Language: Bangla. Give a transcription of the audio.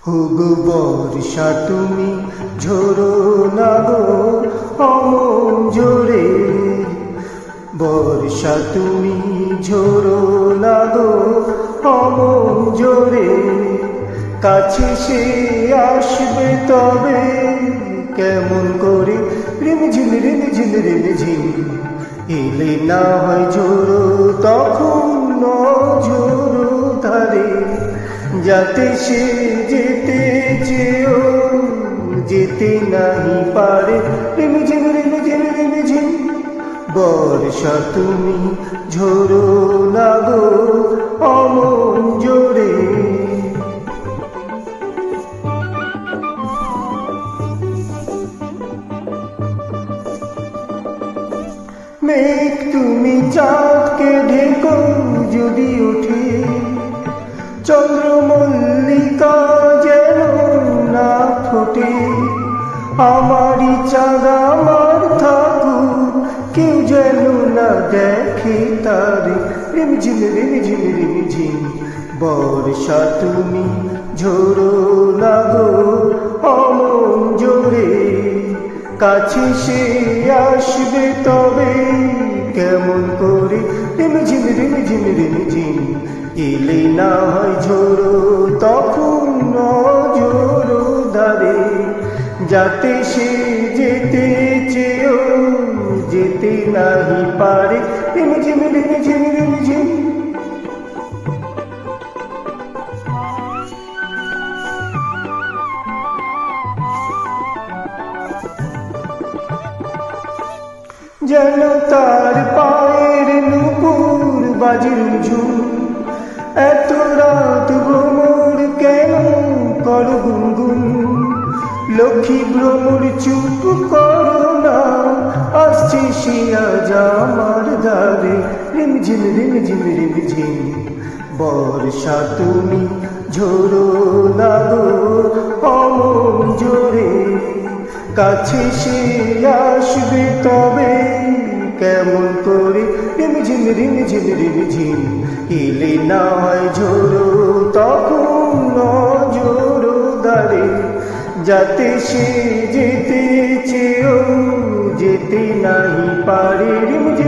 হুগু বর্ষা তুমি ঝোরো না গো অমন জোরে, বর্ষা তুমি ঝোরো না গো অমন জোরে, কাছে সে আসবে তবে কেমন করে রিমঝিম রিমঝিম রিমঝিম, এলে না হয় ঝোরো তখন ঝোরো ধারে, যাতে সে যেতে চেয়েও যেতে নাহি পারে, রিমঝিম রিমঝিম রিমঝিম, বর্ষা তুমি ঝোরো না গো অমন জোরে। মেঘ তুমি চাঁদকে ঢেকো যদি ওঠে, চন্দ্রমল্লিকা যেন না ফোটে, আমারই চাঁদ আমার থাকুক কেউ যেন না দেখে তারে, রিমঝিম রিমঝিম রিমঝিম, বর্ষা তুমি ঝোরো না গো অমন জোরে, কাছে সে আসবে তবে কেমন করে রিমঝিম রিমঝিম রিমঝিম, এলে না হয় ঝোরো তখন ঝোরো ধারে, যাতে সে যেতে চেয়েও যেতে নাহি পারে, রিমঝিম রিমঝিম রিমঝিম। যেন তার পায়ের নুপুর বাজে ঝুম, এত রাত ভ্রমর কেন কর গুনগুন, লক্ষ্মী ভ্রমর চুপ করো না, আসছে সে আজ আমার দ্বারে, রিমঝিম রিমঝিম রিমঝিম, বর্ষা তুমি ঝোরো না গো অমন জোরে, কাছে সে আসবে তবে কেমন করে রিমঝিম রিমঝিম রিমঝিম, এলে না হয় ঝোরো তখন ঝোরো ধারে, যাতে সে যেতে চেয়েও যেতে নাহি পারে, রিমঝিম।